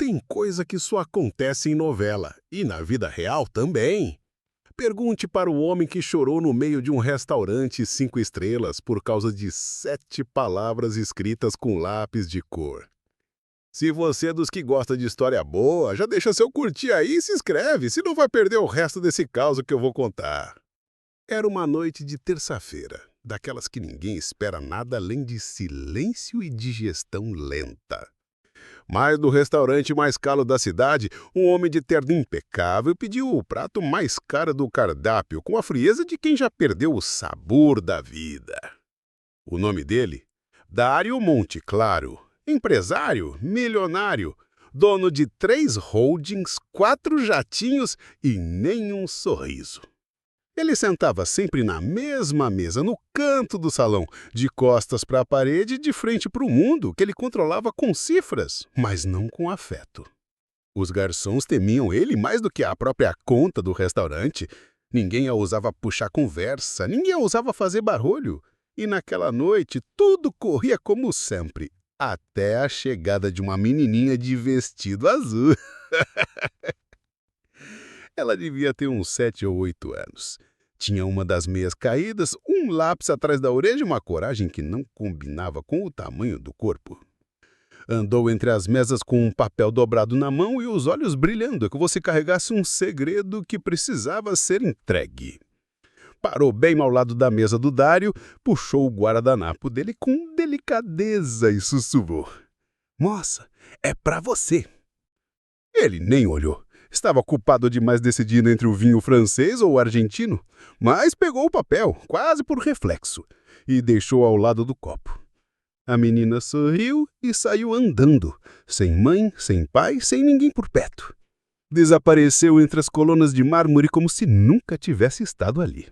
Tem coisa que só acontece em novela, e na vida real também. Pergunte para o homem que chorou no meio de um restaurante 5 estrelas por causa de 7 palavras escritas com lápis de cor. Se você é dos que gosta de história boa, já deixa seu curtir aí e se inscreve, senão vai perder o resto desse caos que eu vou contar. Era uma noite de terça-feira, daquelas que ninguém espera nada além de silêncio e digestão lenta. Mas no restaurante mais caro da cidade, um homem de terno impecável pediu o prato mais caro do cardápio, com a frieza de quem já perdeu o sabor da vida. O nome dele? Dário Monte Claro. Empresário, milionário, dono de 3 holdings, 4 jatinhos e nenhum sorriso. Ele sentava sempre na mesma mesa, no canto do salão, de costas para a parede e de frente para o mundo, que ele controlava com cifras, mas não com afeto. Os garçons temiam ele mais do que a própria conta do restaurante. Ninguém a ousava puxar conversa, ninguém a ousava fazer barulho. E naquela noite tudo corria como sempre, até a chegada de uma menininha de vestido azul. Ela devia ter uns 7 ou 8 anos. Tinha uma das meias caídas, um lápis atrás da orelha e uma coragem que não combinava com o tamanho do corpo. Andou entre as mesas com um papel dobrado na mão e os olhos brilhando, como se carregasse um segredo que precisava ser entregue. Parou bem ao lado da mesa do Dário, puxou o guardanapo dele com delicadeza e sussurrou: "Moça, é pra você." Ele nem olhou. Estava culpado demais decidindo entre o vinho francês ou o argentino, mas pegou o papel, quase por reflexo, e deixou ao lado do copo. A menina sorriu e saiu andando, sem mãe, sem pai, sem ninguém por perto. Desapareceu entre as colunas de mármore como se nunca tivesse estado ali.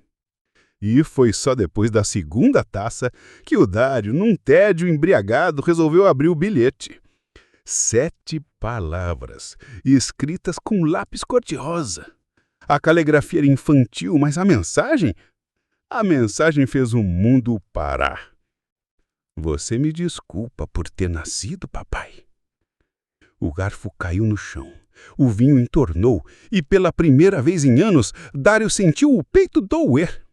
E foi só depois da segunda taça que o Dário, num tédio embriagado, resolveu abrir o bilhete. 7 palavras, escritas com lápis cor-de-rosa. A caligrafia era infantil, mas a mensagem? A mensagem fez o mundo parar. "Você me desculpa por ter nascido, papai." O garfo caiu no chão. O vinho entornou e, pela primeira vez em anos, Dário sentiu o peito doer.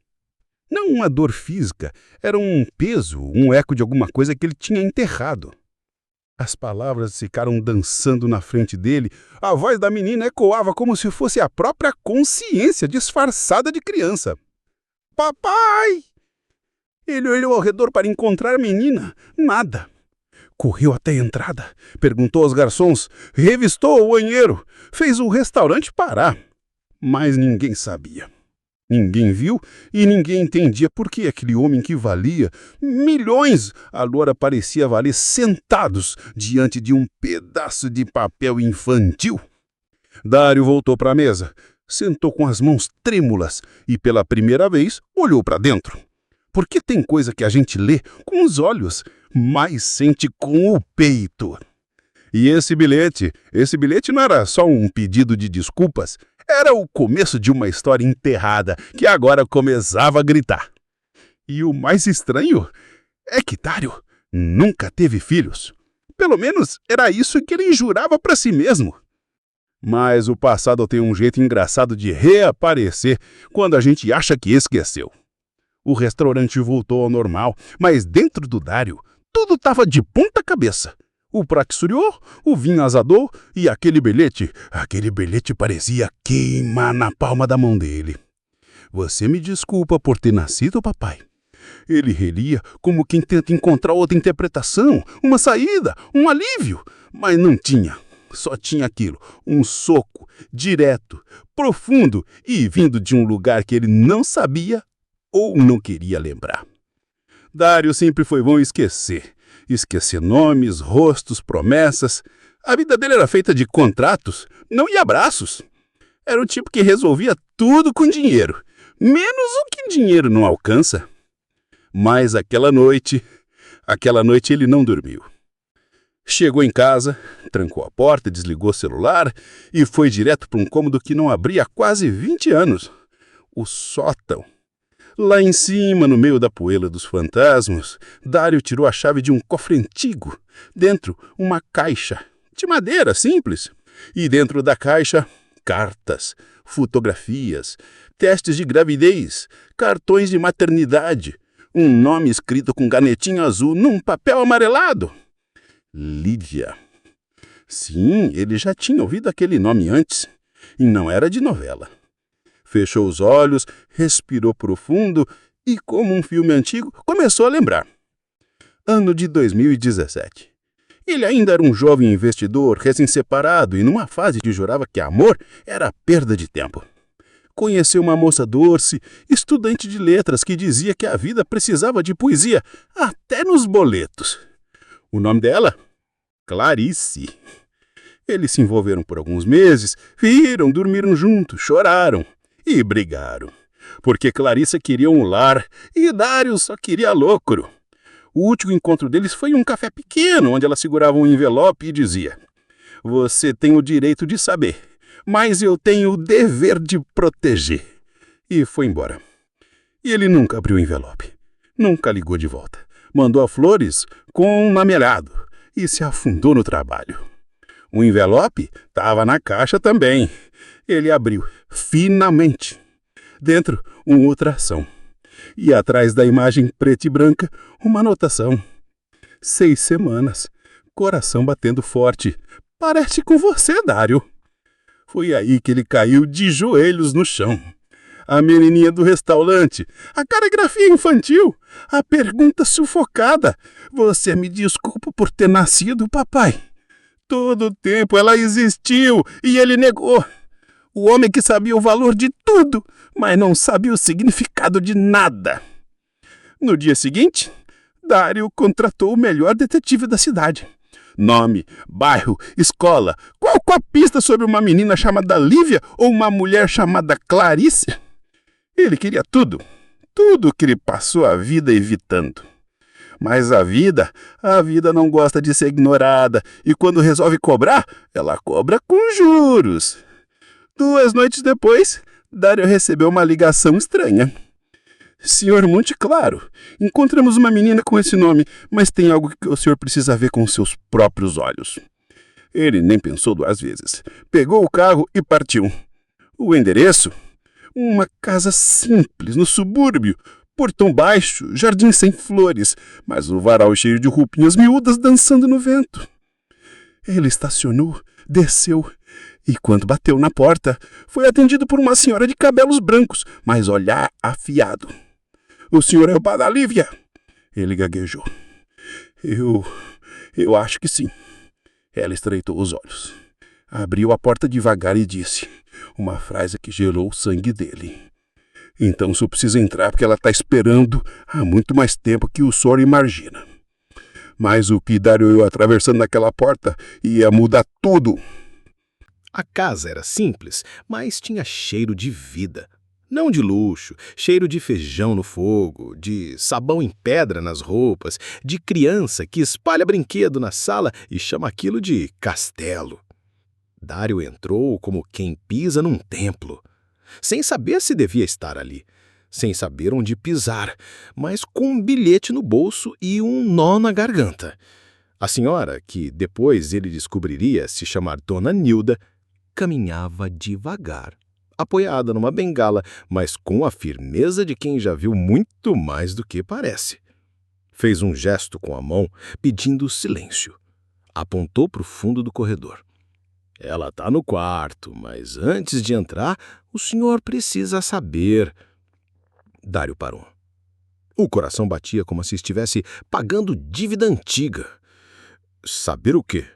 Não uma dor física, era um peso, um eco de alguma coisa que ele tinha enterrado. As palavras ficaram dançando na frente dele. A voz da menina ecoava como se fosse a própria consciência disfarçada de criança. "Papai!" Ele olhou ao redor para encontrar a menina. Nada. Correu até a entrada, perguntou aos garçons, revistou o banheiro, fez o restaurante parar. Mas ninguém sabia. Ninguém viu e ninguém entendia por que aquele homem que valia milhões agora parecia valer centavos diante de um pedaço de papel infantil. Dário voltou para a mesa, sentou com as mãos trêmulas e pela primeira vez olhou para dentro. Porque tem coisa que a gente lê com os olhos, mas sente com o peito. E esse bilhete não era só um pedido de desculpas, era o começo de uma história enterrada que agora começava a gritar. E o mais estranho é que Dário nunca teve filhos. Pelo menos era isso que ele jurava para si mesmo. Mas o passado tem um jeito engraçado de reaparecer quando a gente acha que esqueceu. O restaurante voltou ao normal, mas dentro do Dário tudo estava de ponta cabeça. O prato esfriou, o vinho azedou e aquele bilhete parecia queimar na palma da mão dele. "Você me desculpa por ter nascido, papai." Ele relia como quem tenta encontrar outra interpretação, uma saída, um alívio, mas não tinha. Só tinha aquilo, um soco, direto, profundo e vindo de um lugar que ele não sabia ou não queria lembrar. Dário sempre foi bom esquecer nomes, rostos, promessas. A vida dele era feita de contratos, não de abraços. Era o tipo que resolvia tudo com dinheiro, menos o que dinheiro não alcança. Mas aquela noite ele não dormiu. Chegou em casa, trancou a porta, desligou o celular e foi direto para um cômodo que não abria há quase 20 anos. O sótão. Lá em cima, no meio da poeira dos fantasmas, Dário tirou a chave de um cofre antigo. Dentro, uma caixa, de madeira, simples. E dentro da caixa, cartas, fotografias, testes de gravidez, cartões de maternidade, um nome escrito com canetinha azul num papel amarelado. Lídia. Sim, ele já tinha ouvido aquele nome antes, e não era de novela. Fechou os olhos, respirou profundo e, como um filme antigo, começou a lembrar. Ano de 2017. Ele ainda era um jovem investidor, recém-separado e numa fase que jurava que amor era perda de tempo. Conheceu uma moça doce, estudante de letras, que dizia que a vida precisava de poesia, até nos boletos. O nome dela? Clarice. Eles se envolveram por alguns meses, viram, dormiram juntos, choraram e brigaram. Porque Clarissa queria um lar e Dário só queria lucro. O último encontro deles foi em um café pequeno, onde ela segurava um envelope e dizia: "Você tem o direito de saber, mas eu tenho o dever de proteger." E foi embora. E ele nunca abriu o envelope, nunca ligou de volta. Mandou a flores com um namorado e se afundou no trabalho. O envelope estava na caixa também. Ele abriu, finalmente. Dentro, um ultrassom. E atrás da imagem preta e branca, uma anotação. 6 semanas. Coração batendo forte. Parece com você, Dário. Foi aí que ele caiu de joelhos no chão. A menininha do restaurante, a caligrafia infantil, a pergunta sufocada. Você me desculpa por ter nascido, papai? Todo o tempo ela existiu e ele negou. O homem que sabia o valor de tudo, mas não sabia o significado de nada. No dia seguinte, Dário contratou o melhor detetive da cidade. Nome, bairro, escola, qual a pista sobre uma menina chamada Lívia ou uma mulher chamada Clarice? Ele queria tudo que ele passou a vida evitando. Mas a vida não gosta de ser ignorada e quando resolve cobrar, ela cobra com juros. 2 noites depois, Dário recebeu uma ligação estranha. Senhor Monte Claro, encontramos uma menina com esse nome, mas tem algo que o senhor precisa ver com seus próprios olhos. Ele nem pensou 2 vezes. Pegou o carro e partiu. O endereço? Uma casa simples, no subúrbio. Portão baixo, jardim sem flores, mas o varal cheio de roupinhas miúdas dançando no vento. Ele estacionou, desceu e, quando bateu na porta, foi atendido por uma senhora de cabelos brancos, mas olhar afiado. "O senhor é o pai da Lívia?" Ele gaguejou. Eu acho que sim." Ela estreitou os olhos. Abriu a porta devagar e disse, uma frase que gelou o sangue dele: "Então só precisa entrar porque ela está esperando há muito mais tempo que o senhor imagina." Mas o que Dário eu atravessando aquela porta ia mudar tudo. A casa era simples, mas tinha cheiro de vida. Não de luxo, cheiro de feijão no fogo, de sabão em pedra nas roupas, de criança que espalha brinquedo na sala e chama aquilo de castelo. Dário entrou como quem pisa num templo, sem saber se devia estar ali, sem saber onde pisar, mas com um bilhete no bolso e um nó na garganta. A senhora, que depois ele descobriria se chamar Dona Nilda, caminhava devagar, apoiada numa bengala, mas com a firmeza de quem já viu muito mais do que parece. Fez um gesto com a mão, pedindo silêncio. Apontou para o fundo do corredor. "Ela está no quarto, mas antes de entrar, o senhor precisa saber." Dário parou. O coração batia como se estivesse pagando dívida antiga. "Saber o quê?"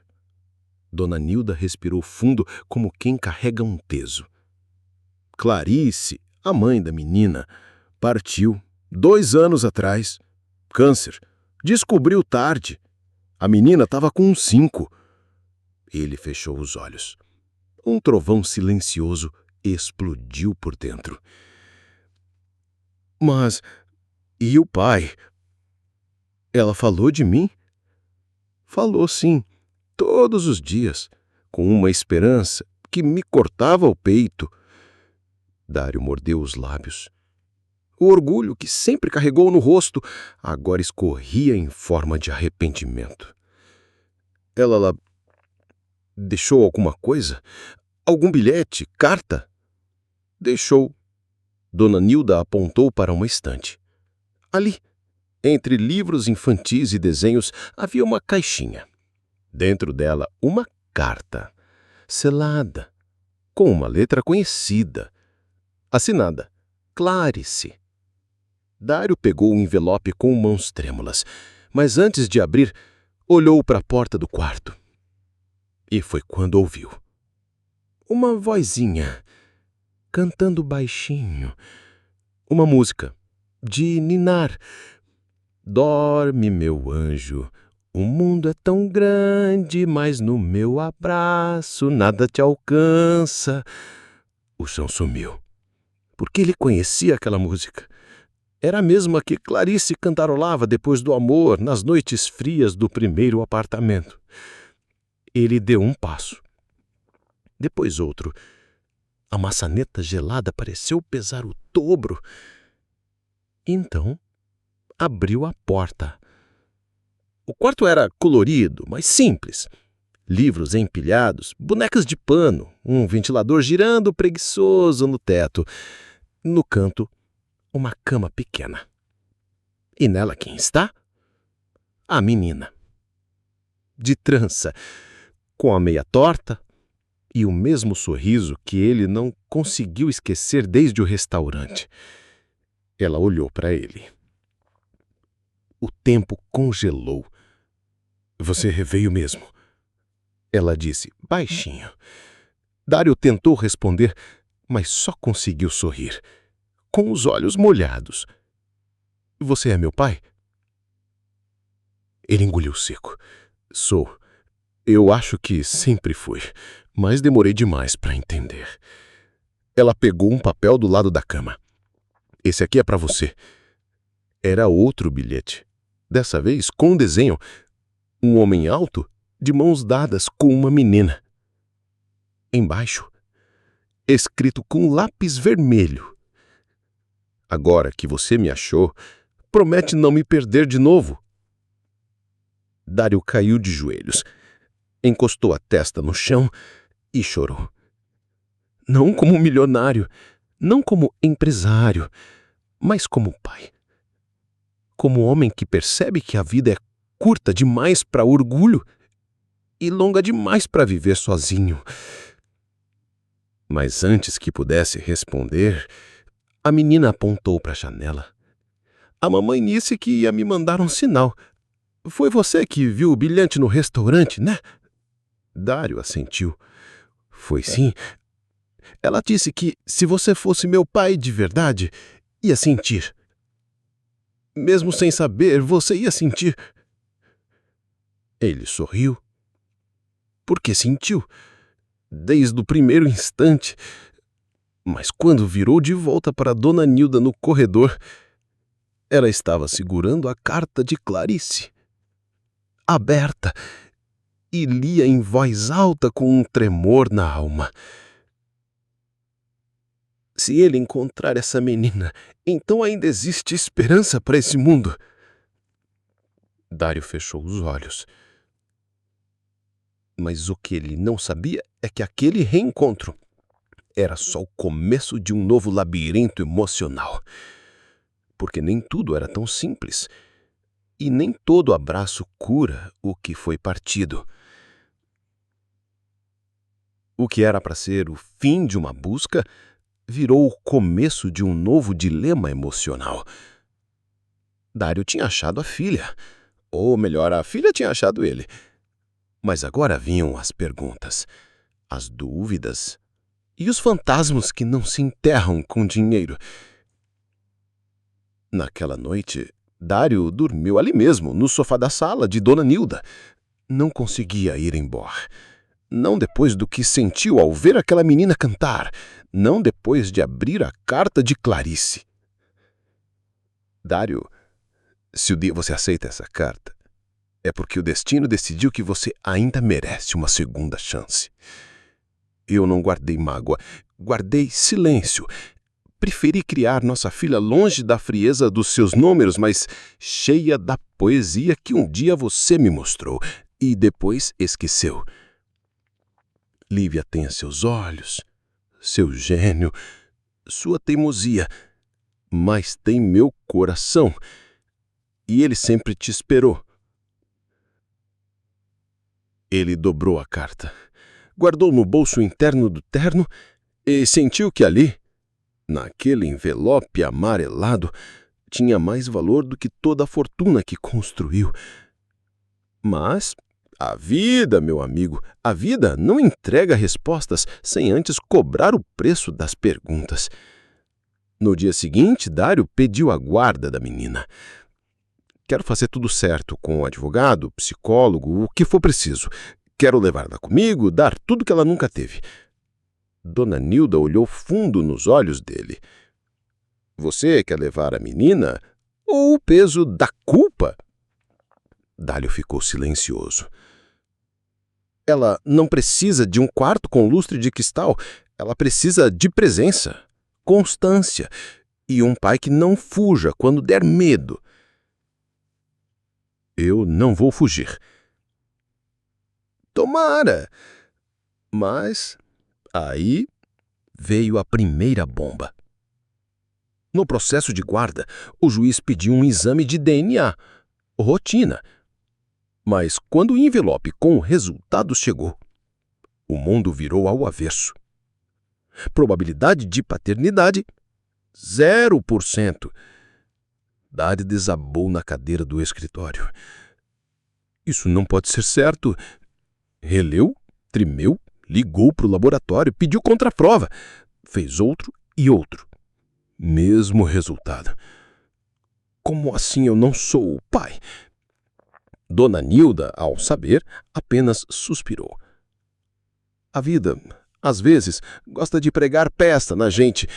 Dona Nilda respirou fundo como quem carrega um peso. "Clarice, a mãe da menina, partiu 2 anos atrás. Câncer. Descobriu tarde. A menina estava com 5. Ele fechou os olhos. Um trovão silencioso explodiu por dentro. "Mas e o pai? Ela falou de mim?" "Falou sim, todos os dias, com uma esperança que me cortava o peito." Dário mordeu os lábios. O orgulho que sempre carregou no rosto agora escorria em forma de arrependimento. Deixou alguma coisa? Algum bilhete? Carta? Deixou. Dona Nilda apontou para uma estante. Ali, entre livros infantis e desenhos, havia uma caixinha. Dentro dela, uma carta, selada, com uma letra conhecida, assinada Clarice. Dário pegou o envelope com mãos trêmulas, mas antes de abrir, olhou para a porta do quarto. E foi quando ouviu uma vozinha, cantando baixinho, uma música de ninar. Dorme, meu anjo, o mundo é tão grande, mas no meu abraço nada te alcança. O chão sumiu, porque ele conhecia aquela música. Era a mesma que Clarice cantarolava depois do amor, nas noites frias do primeiro apartamento. Ele deu um passo, depois outro. A maçaneta gelada pareceu pesar o dobro. Então, abriu a porta. O quarto era colorido, mas simples. Livros empilhados, bonecas de pano, um ventilador girando preguiçoso no teto. No canto, uma cama pequena. E nela quem está? A menina. De trança, com a meia torta e o mesmo sorriso que ele não conseguiu esquecer desde o restaurante. Ela olhou para ele. O tempo congelou. Você veio mesmo, ela disse, baixinho. Dário tentou responder, mas só conseguiu sorrir, com os olhos molhados. Você é meu pai? Ele engoliu seco. Sou. Eu acho que sempre fui, mas demorei demais para entender. Ela pegou um papel do lado da cama. Esse aqui é para você. Era outro bilhete. Dessa vez com um desenho. Um homem alto, de mãos dadas com uma menina. Embaixo, escrito com lápis vermelho. Agora que você me achou, promete não me perder de novo. Dário caiu de joelhos, encostou a testa no chão e chorou. Não como milionário, não como empresário, mas como pai. Como homem que percebe que a vida é curta demais para orgulho e longa demais para viver sozinho. Mas antes que pudesse responder, a menina apontou para a janela. A mamãe disse que ia me mandar um sinal. Foi você que viu o bilhete no restaurante, né? Dário assentiu. Foi sim. Ela disse que, se você fosse meu pai de verdade, ia sentir. Mesmo sem saber, você ia sentir. Ele sorriu. Porque sentiu. Desde o primeiro instante. Mas quando virou de volta para Dona Nilda no corredor, ela estava segurando a carta de Clarice, aberta, e lia em voz alta com um tremor na alma. Se ele encontrar essa menina, então ainda existe esperança para esse mundo. Dário fechou os olhos. Mas o que ele não sabia é que aquele reencontro era só o começo de um novo labirinto emocional. Porque nem tudo era tão simples. E nem todo abraço cura o que foi partido. O que era para ser o fim de uma busca virou o começo de um novo dilema emocional. Dário tinha achado a filha. Ou melhor, a filha tinha achado ele. Mas agora vinham as perguntas, as dúvidas e os fantasmas que não se enterram com dinheiro. Naquela noite, Dário dormiu ali mesmo, no sofá da sala de Dona Nilda. Não conseguia ir embora. Não depois do que sentiu ao ver aquela menina cantar. Não depois de abrir a carta de Clarice. Dário, se o dia você aceita essa carta, é porque o destino decidiu que você ainda merece uma segunda chance. Eu não guardei mágoa, guardei silêncio. Preferi criar nossa filha longe da frieza dos seus números, mas cheia da poesia que um dia você me mostrou e depois esqueceu. Lívia tem seus olhos, seu gênio, sua teimosia, mas tem meu coração. E ele sempre te esperou. Ele dobrou a carta, guardou no bolso interno do terno e sentiu que ali, naquele envelope amarelado, tinha mais valor do que toda a fortuna que construiu. Mas a vida, meu amigo, a vida não entrega respostas sem antes cobrar o preço das perguntas. No dia seguinte, Dário pediu a guarda da menina. Quero fazer tudo certo com o advogado, psicólogo, o que for preciso. Quero levá-la comigo, dar tudo que ela nunca teve. Dona Nilda olhou fundo nos olhos dele. Você quer levar a menina ou o peso da culpa? Dário ficou silencioso. Ela não precisa de um quarto com lustre de cristal. Ela precisa de presença, constância e um pai que não fuja quando der medo. Eu não vou fugir. Tomara! Mas aí veio a primeira bomba. No processo de guarda, o juiz pediu um exame de DNA, rotina. Mas quando o envelope com o resultado chegou, o mundo virou ao avesso. Probabilidade de paternidade, 0%. Dário desabou na cadeira do escritório. Isso não pode ser certo. Releu, tremeu, ligou para o laboratório, pediu contraprova. Fez outro e outro. Mesmo resultado. Como assim eu não sou o pai? Dona Nilda, ao saber, apenas suspirou. A vida, às vezes, gosta de pregar peça na gente.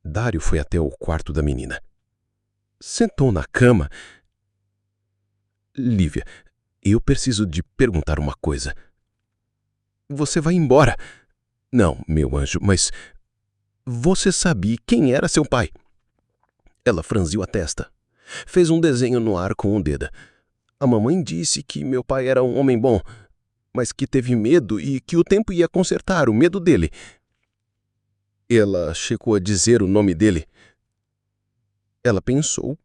Dário foi até o quarto da menina. Sentou na cama. Lívia, eu preciso de perguntar uma coisa. Você vai embora? Não, meu anjo, mas você sabia quem era seu pai? Ela franziu a testa. Fez um desenho no ar com o dedo. A mamãe disse que meu pai era um homem bom, mas que teve medo e que o tempo ia consertar o medo dele. Ela chegou a dizer o nome dele. Ela pensou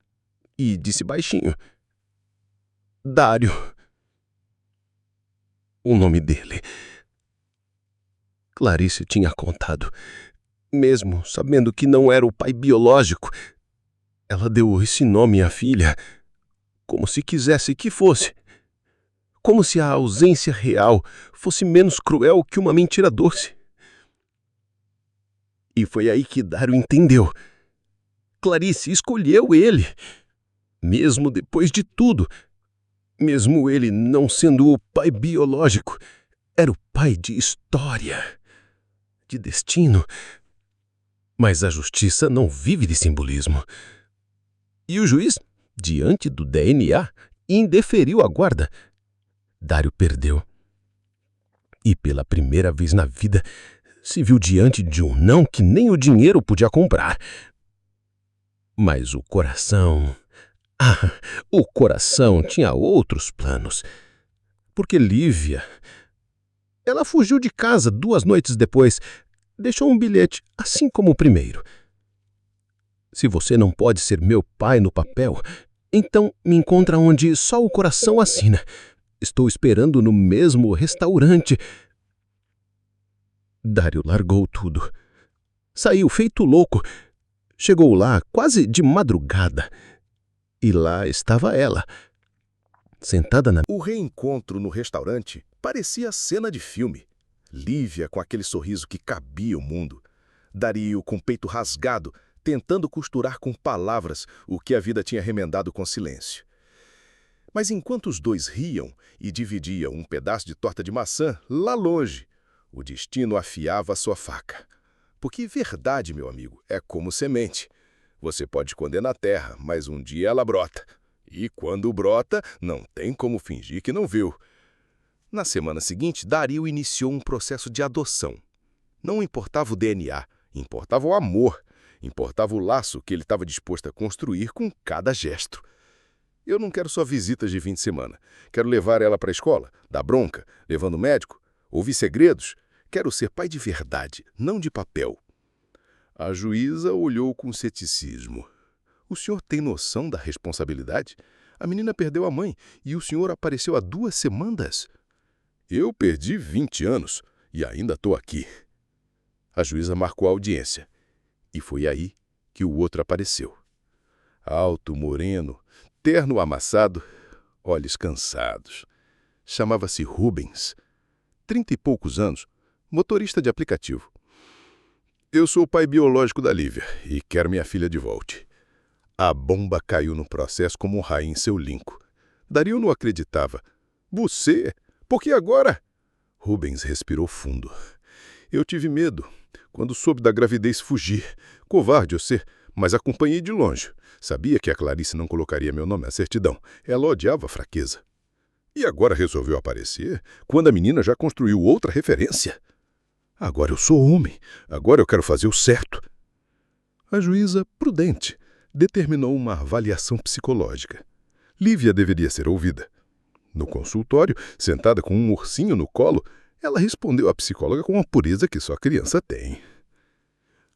e disse baixinho. Dário. O nome dele. Clarice tinha contado. Mesmo sabendo que não era o pai biológico, ela deu esse nome à filha, como se quisesse que fosse. Como se a ausência real fosse menos cruel que uma mentira doce. E foi aí que Dário entendeu. Clarice escolheu ele. Mesmo depois de tudo. Mesmo ele não sendo o pai biológico. Era o pai de história. De destino. Mas a justiça não vive de simbolismo. E o juiz, diante do DNA, indeferiu a guarda. Dário perdeu. E pela primeira vez na vida, se viu diante de um não que nem o dinheiro podia comprar. Mas o coração... o coração tinha outros planos. Porque Lívia... Ela fugiu de casa 2 noites depois. Deixou um bilhete, assim como o primeiro. Se você não pode ser meu pai no papel, então me encontra onde só o coração assina. Estou esperando no mesmo restaurante. Dário largou tudo. Saiu feito louco. Chegou lá quase de madrugada. E lá estava ela, sentada na... O reencontro no restaurante parecia cena de filme. Lívia com aquele sorriso que cabia o mundo. Dário com o peito rasgado, tentando costurar com palavras o que a vida tinha remendado com silêncio. Mas enquanto os dois riam e dividiam um pedaço de torta de maçã, lá longe, o destino afiava a sua faca. Porque verdade, meu amigo, é como semente. Você pode esconder na terra, mas um dia ela brota. E quando brota, não tem como fingir que não viu. Na semana seguinte, Dário iniciou um processo de adoção. Não importava o DNA, importava o amor, importava o laço que ele estava disposto a construir com cada gesto. Eu não quero só visitas de fim de semana. Quero levar ela para a escola, dar bronca, levando o médico, ouvir segredos, quero ser pai de verdade, não de papel. A juíza olhou com ceticismo. O senhor tem noção da responsabilidade? A menina perdeu a mãe e o senhor apareceu há 2 semanas. Eu perdi 20 anos e ainda estou aqui. A juíza marcou a audiência. E foi aí que o outro apareceu. Alto, moreno, terno amassado, olhos cansados. Chamava-se Rubens. 30 e poucos anos, motorista de aplicativo. Eu sou o pai biológico da Lívia e quero minha filha de volta. A bomba caiu no processo como um raio em seu linco. Dario não acreditava. Você? Por que agora? Rubens respirou fundo. Eu tive medo. Quando soube da gravidez, fugi. Covarde eu ser, mas acompanhei de longe. Sabia que a Clarice não colocaria meu nome na certidão. Ela odiava a fraqueza. E agora resolveu aparecer, quando a menina já construiu outra referência. Agora eu sou homem. Agora eu quero fazer o certo. A juíza, prudente, determinou uma avaliação psicológica. Lívia deveria ser ouvida. No consultório, sentada com um ursinho no colo, ela respondeu à psicóloga com a pureza que só criança tem.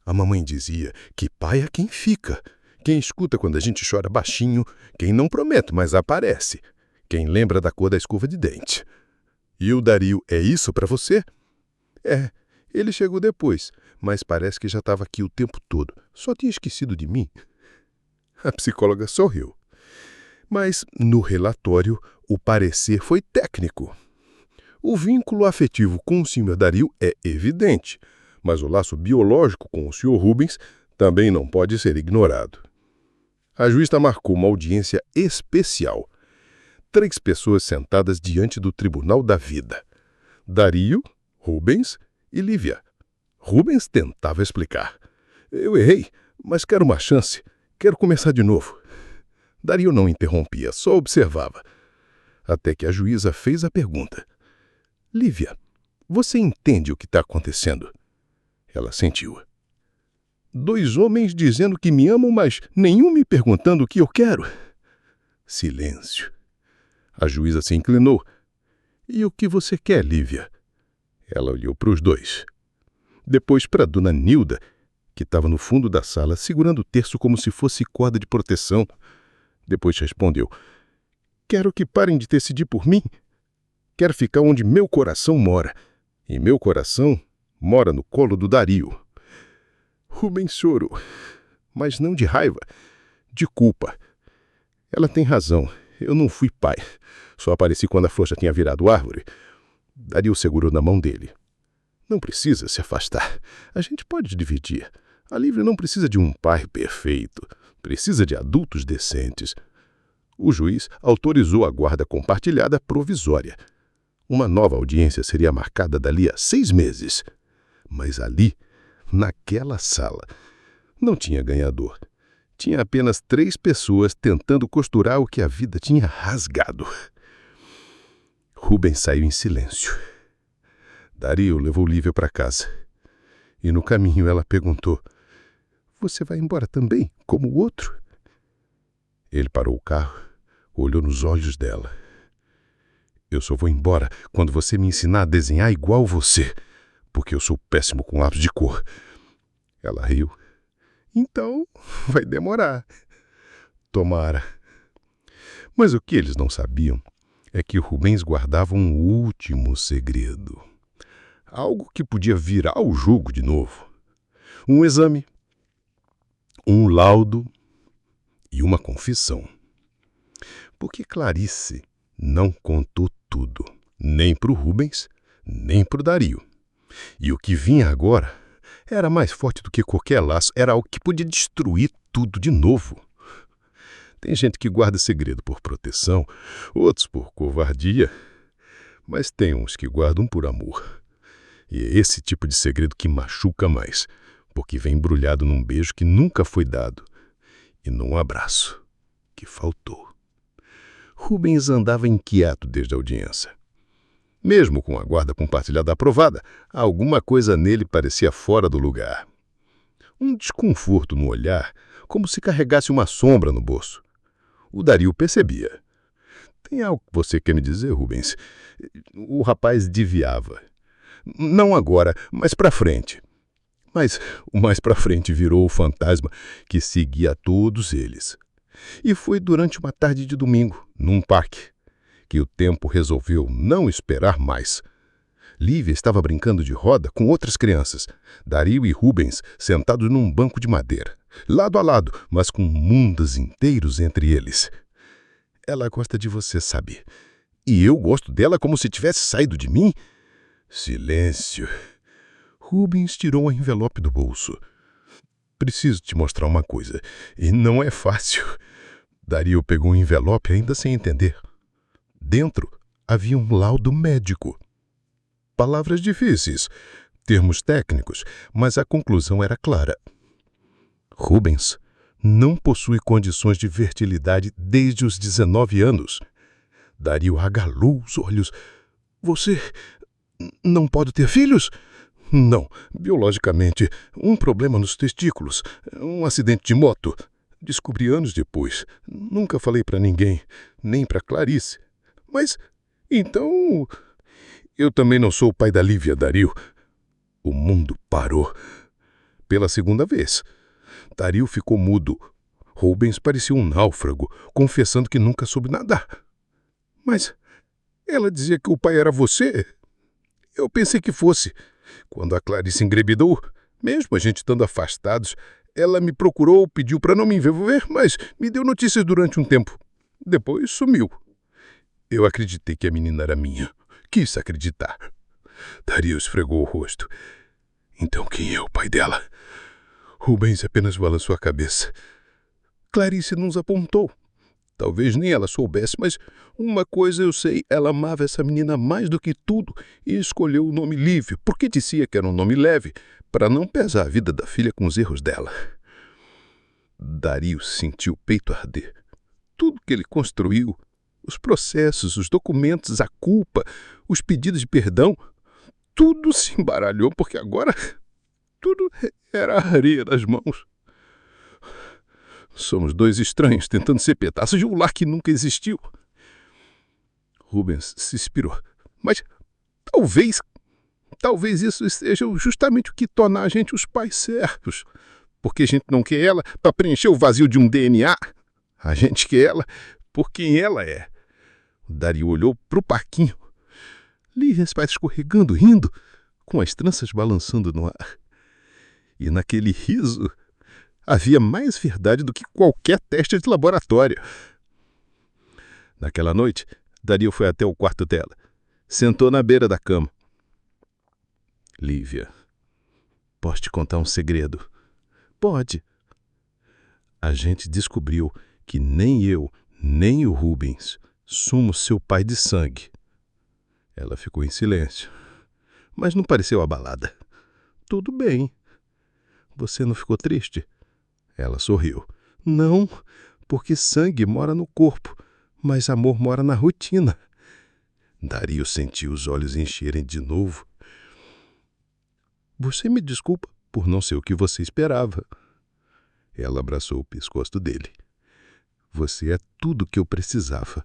A mamãe dizia que pai é quem fica, quem escuta quando a gente chora baixinho, quem não promete, mas aparece, quem lembra da cor da escova de dente. E o Dario é isso para você? É, ele chegou depois, mas parece que já estava aqui o tempo todo, só tinha esquecido de mim. A psicóloga sorriu. Mas, no relatório, o parecer foi técnico. O vínculo afetivo com o Sr. Dario é evidente, mas o laço biológico com o Sr. Rubens também não pode ser ignorado. A juíza marcou uma audiência especial. 3 pessoas sentadas diante do Tribunal da Vida. Dario, Rubens e Lívia. Rubens tentava explicar. Eu errei, mas quero uma chance. Quero começar de novo. Dario não interrompia, só observava. Até que a juíza fez a pergunta. Lívia, você entende o que está acontecendo? Ela sentiu. 2 homens dizendo que me amam, mas nenhum me perguntando o que eu quero. Silêncio. A juíza se inclinou. E o que você quer, Lívia? Ela olhou para os 2. Depois para Dona Nilda, que estava no fundo da sala, segurando o terço como se fosse corda de proteção. Depois respondeu. Quero que parem de decidir por mim. Quero ficar onde meu coração mora. E meu coração mora no colo do Dario. Rubens chorou, mas não de raiva, de culpa. Ela tem razão, eu não fui pai. Só apareci quando a flor já tinha virado árvore. Dario segurou na mão dele. Não precisa se afastar. A gente pode dividir. A Lívia não precisa de um pai perfeito. Precisa de adultos decentes. O juiz autorizou a guarda compartilhada provisória. Uma nova audiência seria marcada dali a 6 meses. Mas ali, naquela sala, não tinha ganhador. Tinha apenas 3 pessoas tentando costurar o que a vida tinha rasgado. Rubens saiu em silêncio. Dario levou Lívia para casa. E no caminho ela perguntou, você vai embora também, como o outro? Ele parou o carro, olhou nos olhos dela. Eu só vou embora quando você me ensinar a desenhar igual você, porque eu sou péssimo com lápis de cor. Ela riu. Então, vai demorar. Tomara. Mas o que eles não sabiam é que o Rubens guardava um último segredo. Algo que podia virar o jogo de novo. Um exame, um laudo e uma confissão. Porque Clarice não contou tudo, nem para o Rubens, nem para o Dario. E o que vinha agora era mais forte do que qualquer laço, era algo que podia destruir tudo de novo. Tem gente que guarda segredo por proteção, outros por covardia, mas tem uns que guardam por amor. E é esse tipo de segredo que machuca mais, porque vem embrulhado num beijo que nunca foi dado e num abraço que faltou. Rubens andava inquieto desde a audiência. Mesmo com a guarda compartilhada aprovada, alguma coisa nele parecia fora do lugar. Um desconforto no olhar, como se carregasse uma sombra no bolso. O Dario percebia. Tem algo que você quer me dizer, Rubens? O rapaz desviava. Não agora, mas para frente. Mas o mais para frente virou o fantasma que seguia todos eles. E foi durante uma tarde de domingo, num parque, que o tempo resolveu não esperar mais. Lívia estava brincando de roda com outras crianças, Dario e Rubens sentados num banco de madeira, lado a lado, mas com mundos inteiros entre eles. Ela gosta de você, sabe? E eu gosto dela como se tivesse saído de mim? Silêncio. Rubens tirou um envelope do bolso. Preciso te mostrar uma coisa, e não é fácil. Dario pegou o envelope ainda sem entender. Dentro havia um laudo médico. Palavras difíceis, termos técnicos, mas a conclusão era clara. Rubens não possui condições de fertilidade desde os 19 anos. Dario arregalou os olhos. Você não pode ter filhos? Não, biologicamente, um problema nos testículos, um acidente de moto. Descobri anos depois. Nunca falei para ninguém, nem para Clarice. Mas, então, eu também não sou o pai da Lívia, Dario. O mundo parou. Pela segunda vez. Dario ficou mudo. Rubens parecia um náufrago, confessando que nunca soube nadar. Mas ela dizia que o pai era você. Eu pensei que fosse. Quando a Clarice engravidou, mesmo a gente estando afastados, ela me procurou, pediu para não me envolver, mas me deu notícias durante um tempo. Depois sumiu. Eu acreditei que a menina era minha. Quis acreditar. Dario esfregou o rosto. Então quem é o pai dela? Rubens apenas balançou a cabeça. Clarice nos apontou. Talvez nem ela soubesse, mas uma coisa eu sei, ela amava essa menina mais do que tudo e escolheu o nome Lívia, porque dizia que era um nome leve, para não pesar a vida da filha com os erros dela. Dario sentiu o peito arder. Tudo que ele construiu, os processos, os documentos, a culpa, os pedidos de perdão, tudo se embaralhou porque agora tudo era areia nas mãos. Somos dois estranhos tentando ser pedaços de um lar que nunca existiu. Rubens se inspirou. Mas talvez isso seja justamente o que torna a gente os pais certos. Porque a gente não quer ela para preencher o vazio de um DNA. A gente quer ela por quem ela é. O Dario olhou para o parquinho. Lívia estava escorregando, rindo, com as tranças balançando no ar. E naquele riso havia mais verdade do que qualquer teste de laboratório. Naquela noite, Dario foi até o quarto dela. Sentou na beira da cama. Lívia, posso te contar um segredo? Pode. A gente descobriu que nem eu, nem o Rubens somos seu pai de sangue. Ela ficou em silêncio, mas não pareceu abalada. Tudo bem. Você não ficou triste? Ela sorriu. Não, porque sangue mora no corpo, mas amor mora na rotina. Dario sentiu os olhos encherem de novo. Você me desculpa por não ser o que você esperava. Ela abraçou o pescoço dele. Você é tudo o que eu precisava.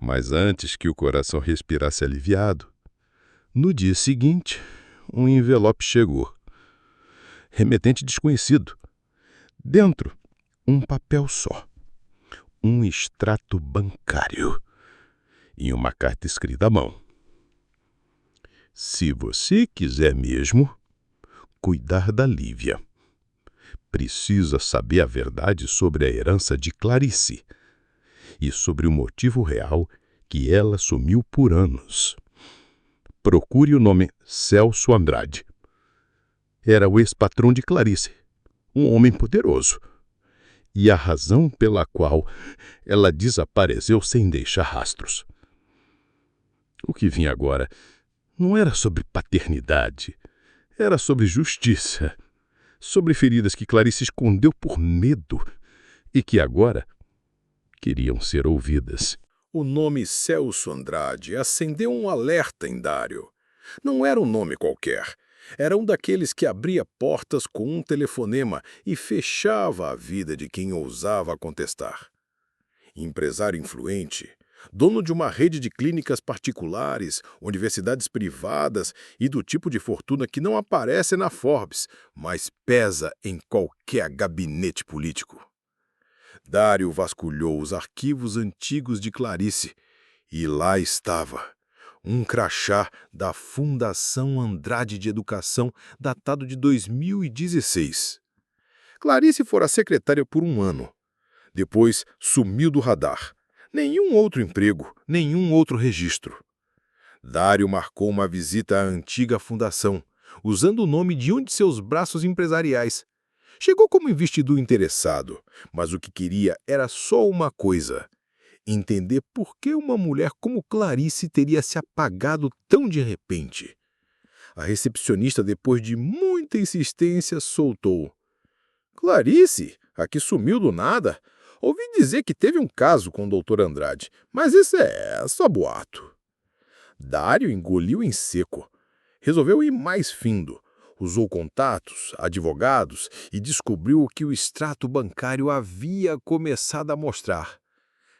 Mas antes que o coração respirasse aliviado, no dia seguinte, um envelope chegou. Remetente desconhecido. Dentro, um papel só. Um extrato bancário. E uma carta escrita à mão. Se você quiser mesmo cuidar da Lívia, precisa saber a verdade sobre a herança de Clarice e sobre o motivo real que ela sumiu por anos. Procure o nome Celso Andrade. Era o ex-patrão de Clarice, um homem poderoso, e a razão pela qual ela desapareceu sem deixar rastros. O que vinha agora não era sobre paternidade, era sobre justiça, sobre feridas que Clarice escondeu por medo e que agora queriam ser ouvidas. O nome Celso Andrade acendeu um alerta em Dario. Não era um nome qualquer. Era um daqueles que abria portas com um telefonema e fechava a vida de quem ousava contestar. Empresário influente, Dono de uma rede de clínicas particulares, universidades privadas e do tipo de fortuna que não aparece na Forbes, mas pesa em qualquer gabinete político. Dário vasculhou os arquivos antigos de Clarice e lá estava um crachá da Fundação Andrade de Educação datado de 2016. Clarice fora secretária por um ano. Depois sumiu do radar. Nenhum outro emprego, nenhum outro registro. Dário marcou uma visita à antiga fundação, usando o nome de um de seus braços empresariais. Chegou como investidor interessado, mas o que queria era só uma coisa: entender por que uma mulher como Clarice teria se apagado tão de repente. A recepcionista, depois de muita insistência, soltou: Clarice, a que sumiu do nada? Ouvi dizer que teve um caso com o Dr. Andrade, mas isso é só boato. Dário engoliu em seco. Resolveu ir mais fundo. Usou contatos, advogados e descobriu o que o extrato bancário havia começado a mostrar.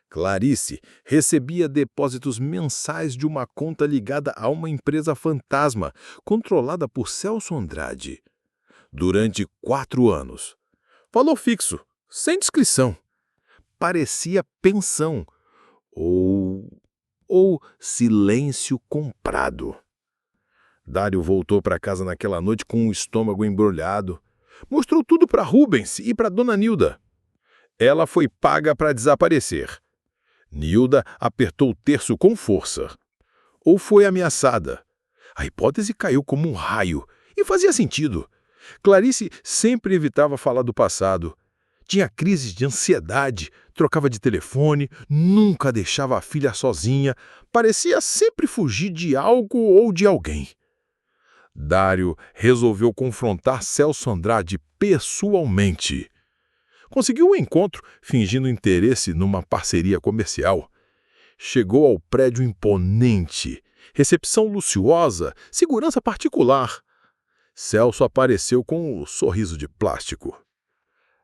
Clarice recebia depósitos mensais de uma conta ligada a uma empresa fantasma, controlada por Celso Andrade. Durante 4 anos. Valor fixo, sem descrição. Parecia pensão ou silêncio comprado. Dário voltou para casa naquela noite com o estômago embrulhado. Mostrou tudo para Rubens e para Dona Nilda. Ela foi paga para desaparecer. Nilda apertou o terço com força. Ou foi ameaçada. A hipótese caiu como um raio e fazia sentido. Clarice sempre evitava falar do passado. Tinha crises de ansiedade, trocava de telefone, nunca deixava a filha sozinha, parecia sempre fugir de algo ou de alguém. Dário resolveu confrontar Celso Andrade pessoalmente. Conseguiu um encontro, fingindo interesse numa parceria comercial. Chegou ao prédio imponente, recepção luxuosa, segurança particular. Celso apareceu com um sorriso de plástico.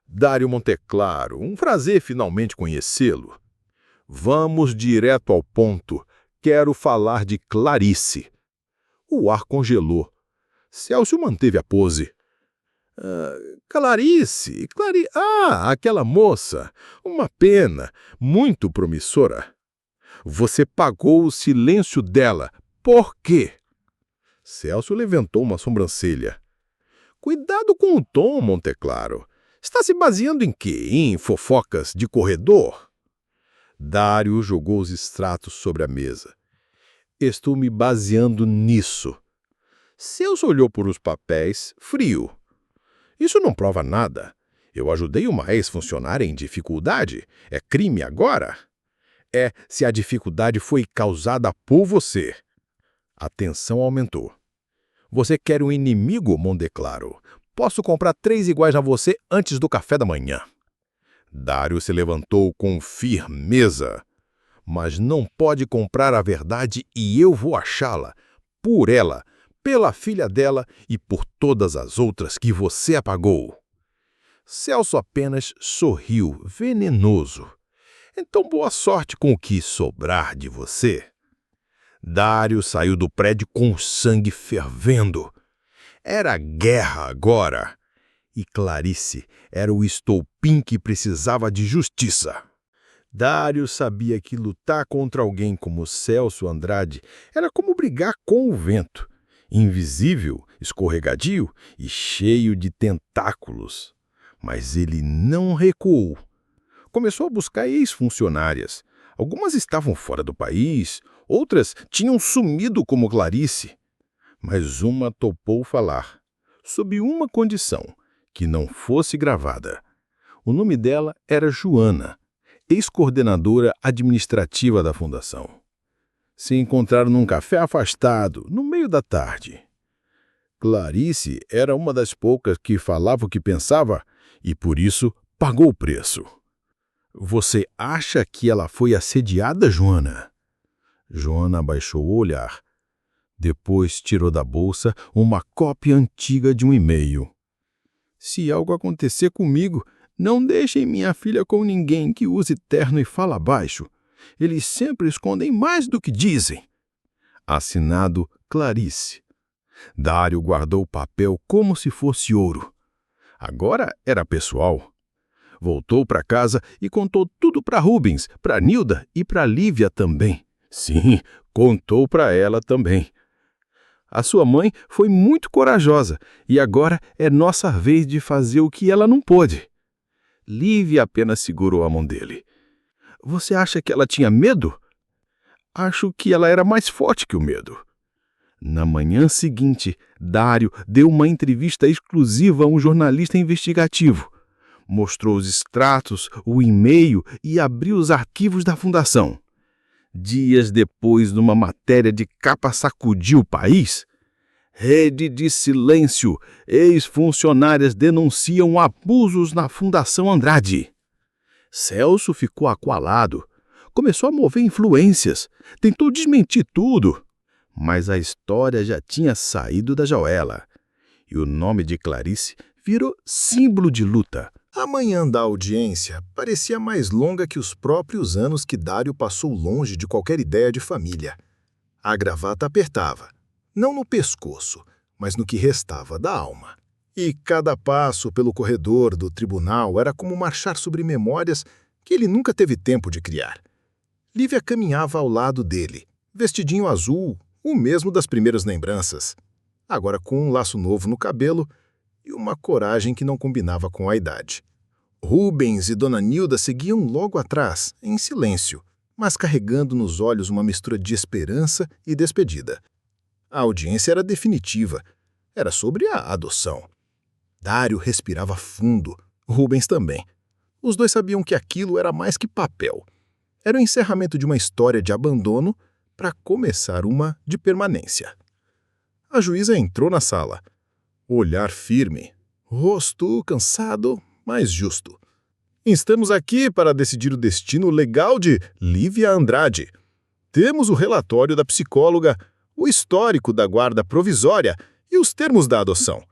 Dário Monteclaro, um prazer finalmente conhecê-lo. Vamos direto ao ponto. Quero falar de Clarice. O ar congelou. Celso manteve a pose. Clarice. Aquela moça. Uma pena. Muito promissora. Você pagou o silêncio dela. Por quê? Celso levantou uma sobrancelha. Cuidado com o tom, Monteclaro. Está se baseando em quê? Em fofocas de corredor? Dário jogou os extratos sobre a mesa. Estou me baseando nisso. Celso olhou por os papéis, frio. Isso não prova nada. Eu ajudei uma ex-funcionária em dificuldade. É crime agora? É se a dificuldade foi causada por você. A tensão aumentou. Você quer um inimigo, Monteclaro? Posso comprar 3 iguais a você antes do café da manhã. Dário se levantou com firmeza. Mas não pode comprar a verdade e eu vou achá-la. Por ela, pela filha dela e por todas as outras que você apagou. Celso apenas sorriu, venenoso. Então boa sorte com o que sobrar de você. Dário saiu do prédio com o sangue fervendo. Era guerra agora. E Clarice era o estopim que precisava de justiça. Dário sabia que lutar contra alguém como Celso Andrade era como brigar com o vento. Invisível, escorregadio e cheio de tentáculos. Mas ele não recuou. Começou a buscar ex-funcionárias. Algumas estavam fora do país, outras tinham sumido como Clarice. Mas uma topou falar, sob uma condição, que não fosse gravada. O nome dela era Joana, ex-coordenadora administrativa da fundação. Se encontraram num café afastado, no meio da tarde. Clarice era uma das poucas que falava o que pensava e, por isso, pagou o preço. Você acha que ela foi assediada, Joana? Joana abaixou o olhar. Depois tirou da bolsa uma cópia antiga de um e-mail. Se algo acontecer comigo, não deixem minha filha com ninguém que use terno e fala baixo. Eles sempre escondem mais do que dizem. Assinado Clarice. Dário guardou o papel como se fosse ouro. Agora era pessoal. Voltou para casa e contou tudo para Rubens, para Nilda e para Lívia também. Sim, contou para ela também. A sua mãe foi muito corajosa e agora é nossa vez de fazer o que ela não pôde. Lívia apenas segurou a mão dele. Você acha que ela tinha medo? Acho que ela era mais forte que o medo. Na manhã seguinte, Dário deu uma entrevista exclusiva a um jornalista investigativo. Mostrou os extratos, o e-mail e abriu os arquivos da fundação. Dias depois, numa matéria de capa sacudiu o país. Rede de silêncio. Ex-funcionárias denunciam abusos na Fundação Andrade. Celso ficou aqualado. Começou a mover influências. Tentou desmentir tudo. Mas a história já tinha saído da Joela. E o nome de Clarice virou símbolo de luta. A manhã da audiência parecia mais longa que os próprios anos que Dário passou longe de qualquer ideia de família. A gravata apertava, não no pescoço, mas no que restava da alma. E cada passo pelo corredor do tribunal era como marchar sobre memórias que ele nunca teve tempo de criar. Lívia caminhava ao lado dele, vestidinho azul, o mesmo das primeiras lembranças, agora com um laço novo no cabelo e uma coragem que não combinava com a idade. Rubens e Dona Nilda seguiam logo atrás, em silêncio, mas carregando nos olhos uma mistura de esperança e despedida. A audiência era definitiva. Era sobre a adoção. Dário respirava fundo, Rubens também. Os dois sabiam que aquilo era mais que papel. Era o encerramento de uma história de abandono para começar uma de permanência. A juíza entrou na sala. Olhar firme, rosto cansado, mas justo. Estamos aqui para decidir o destino legal de Lívia Andrade. Temos o relatório da psicóloga, o histórico da guarda provisória e os termos da adoção.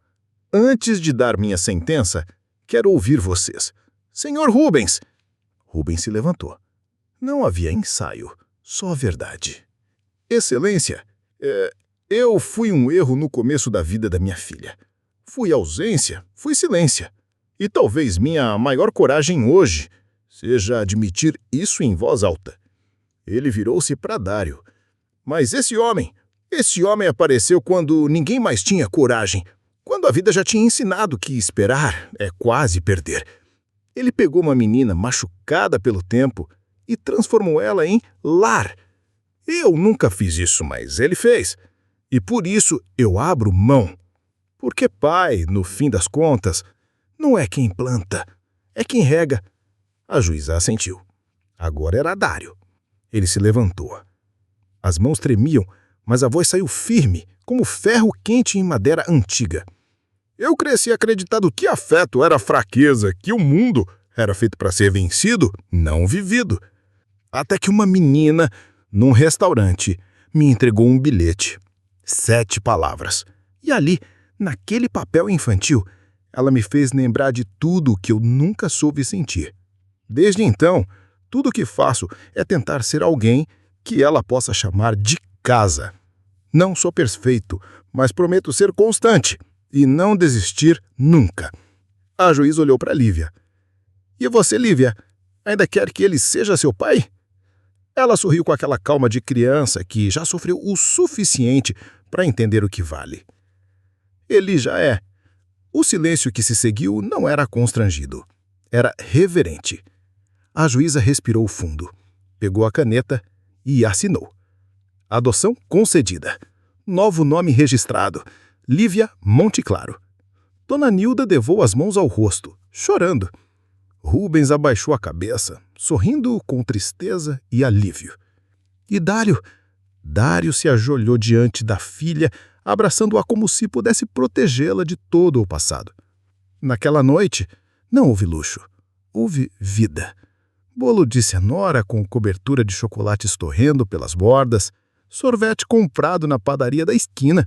Antes de dar minha sentença, quero ouvir vocês. Senhor Rubens! Rubens se levantou. Não havia ensaio, só a verdade. Excelência, eu fui um erro no começo da vida da minha filha. Fui ausência, fui silêncio. E talvez minha maior coragem hoje seja admitir isso em voz alta. Ele virou-se para Dário. Mas esse homem apareceu quando ninguém mais tinha coragem, quando a vida já tinha ensinado que esperar é quase perder. Ele pegou uma menina machucada pelo tempo e transformou ela em lar. Eu nunca fiz isso, mas ele fez. E por isso eu abro mão. Porque pai, no fim das contas, não é quem planta, é quem rega. A juíza assentiu. Agora era Dário. Ele se levantou. As mãos tremiam, mas a voz saiu firme, como ferro quente em madeira antiga. Eu cresci acreditado que afeto era fraqueza, que o mundo era feito para ser vencido, não vivido. Até que uma menina, num restaurante, me entregou um bilhete. 7 palavras. E ali, naquele papel infantil, ela me fez lembrar de tudo o que eu nunca soube sentir. Desde então, tudo o que faço é tentar ser alguém que ela possa chamar de casa. Não sou perfeito, mas prometo ser constante e não desistir nunca. A juíza olhou para Lívia. E você, Lívia, ainda quer que ele seja seu pai? Ela sorriu com aquela calma de criança que já sofreu o suficiente para entender o que vale. Ele já é. O silêncio que se seguiu não era constrangido. Era reverente. A juíza respirou fundo, pegou a caneta e assinou. Adoção concedida. Novo nome registrado. Lívia Monte Claro. Dona Nilda levou as mãos ao rosto, chorando. Rubens abaixou a cabeça, sorrindo com tristeza e alívio. E Dário? Dário se ajoelhou diante da filha, abraçando-a como se pudesse protegê-la de todo o passado. Naquela noite, não houve luxo, houve vida. Bolo de cenoura com cobertura de chocolate escorrendo pelas bordas, sorvete comprado na padaria da esquina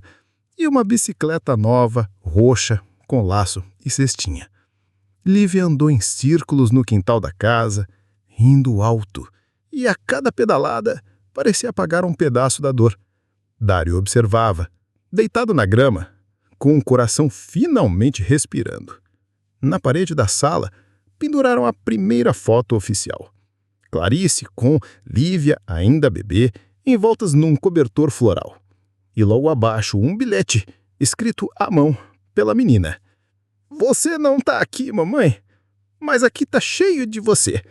e uma bicicleta nova, roxa, com laço e cestinha. Lívia andou em círculos no quintal da casa, rindo alto e a cada pedalada parecia apagar um pedaço da dor. Dário observava, deitado na grama, com o coração finalmente respirando. Na parede da sala, penduraram a primeira foto oficial. Clarice com Lívia, ainda bebê, envoltas num cobertor floral. E logo abaixo um bilhete, escrito à mão pela menina. Você não tá aqui, mamãe, mas aqui tá cheio de você.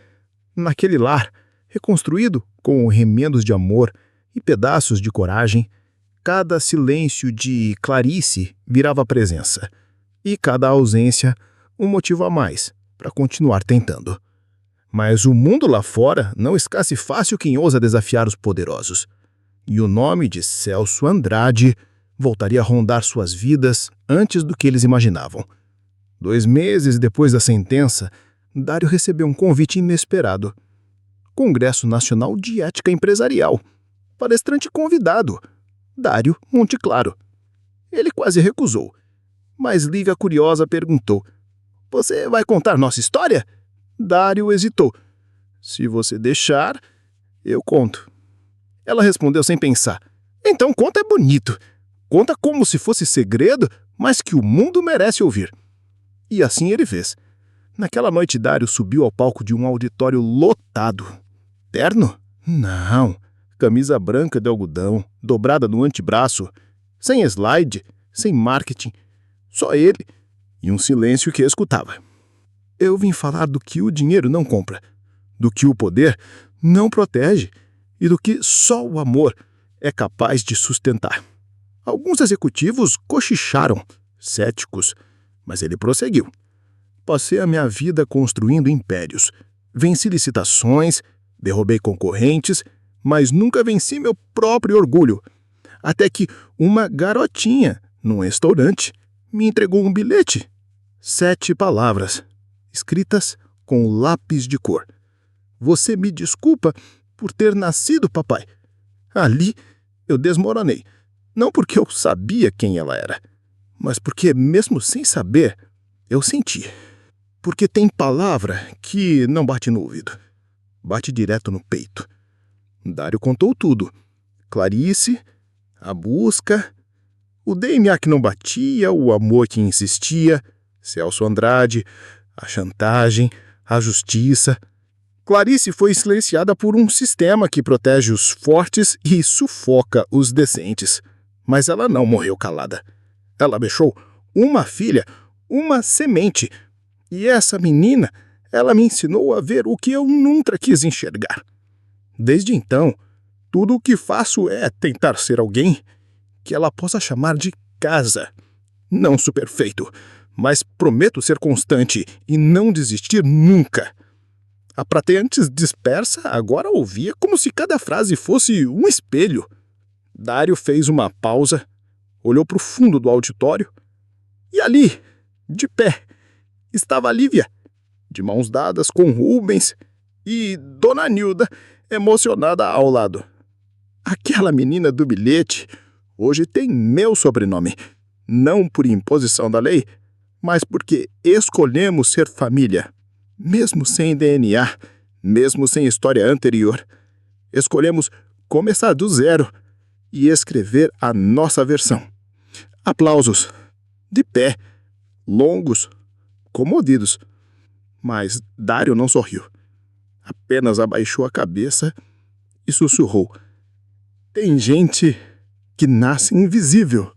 Naquele lar, reconstruído com remendos de amor e pedaços de coragem, cada silêncio de Clarice virava presença, e cada ausência um motivo a mais para continuar tentando. Mas o mundo lá fora não esquece fácil quem ousa desafiar os poderosos. E o nome de Celso Andrade voltaria a rondar suas vidas antes do que eles imaginavam. 2 meses depois da sentença, Dário recebeu um convite inesperado. Congresso Nacional de Ética Empresarial. Palestrante convidado. Dário Monteclaro. Ele quase recusou. Mas Lívia, curiosa, perguntou: Você vai contar nossa história? Dário hesitou. Se você deixar, eu conto. Ela respondeu sem pensar. Então conta é bonito. Conta como se fosse segredo, mas que o mundo merece ouvir. E assim ele fez. Naquela noite, Dário subiu ao palco de um auditório lotado. Terno? Não. Camisa branca de algodão, dobrada no antebraço, sem slide, sem marketing. Só ele e um silêncio que escutava. Eu vim falar do que o dinheiro não compra, do que o poder não protege e do que só o amor é capaz de sustentar. Alguns executivos cochicharam, céticos, mas ele prosseguiu. Passei a minha vida construindo impérios. Venci licitações, derrubei concorrentes, mas nunca venci meu próprio orgulho. Até que uma garotinha, num restaurante, me entregou um bilhete. 7 palavras, escritas com lápis de cor. Você me desculpa por ter nascido, papai. Ali eu desmoronei. Não porque eu sabia quem ela era, mas porque, mesmo sem saber, eu senti. Porque tem palavra que não bate no ouvido. Bate direto no peito. Dário contou tudo. Clarice, a busca, o DNA que não batia, o amor que insistia, Celso Andrade, a chantagem, a justiça. Clarice foi silenciada por um sistema que protege os fortes e sufoca os decentes. Mas ela não morreu calada. Ela deixou uma filha, uma semente. E essa menina, ela me ensinou a ver o que eu nunca quis enxergar. Desde então, tudo o que faço é tentar ser alguém que ela possa chamar de casa. Não sou perfeito, mas prometo ser constante e não desistir nunca. A plateia antes dispersa agora ouvia como se cada frase fosse um espelho. Dário fez uma pausa, olhou para o fundo do auditório e ali, de pé, estava a Lívia, de mãos dadas com Rubens e Dona Nilda, emocionada ao lado. Aquela menina do bilhete hoje tem meu sobrenome, não por imposição da lei, mas porque escolhemos ser família, mesmo sem DNA, mesmo sem história anterior. Escolhemos começar do zero e escrever a nossa versão. Aplausos, de pé, longos, comodidos. Mas Dário não sorriu. Apenas abaixou a cabeça e sussurrou. Tem gente que nasce invisível,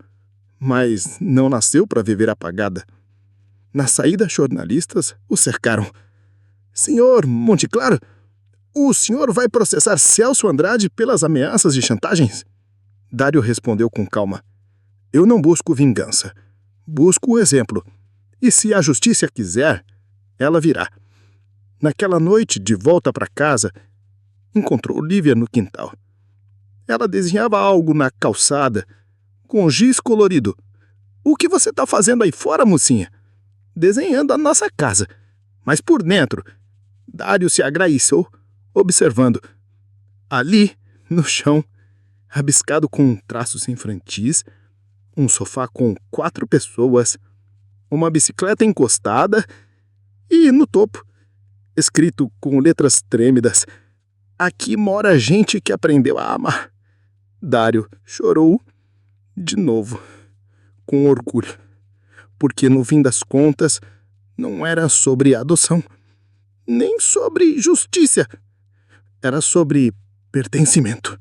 mas não nasceu para viver apagada. Na saída, jornalistas o cercaram. Senhor Monteclaro, o senhor vai processar Celso Andrade pelas ameaças de chantagens? Dário respondeu com calma. Eu não busco vingança. Busco o exemplo. E se a justiça quiser, ela virá. Naquela noite, de volta para casa, encontrou Lívia no quintal. Ela desenhava algo na calçada, com giz colorido. O que você está fazendo aí fora, mocinha? Desenhando a nossa casa. Mas por dentro, Dário se agraiciou, observando. Ali, no chão, rabiscado com traços infantis, um sofá com 4 pessoas, uma bicicleta encostada e, no topo, escrito com letras trêmidas, Aqui mora gente que aprendeu a amar. Dário chorou de novo, com orgulho, porque no fim das contas não era sobre adoção, nem sobre justiça. Era sobre pertencimento,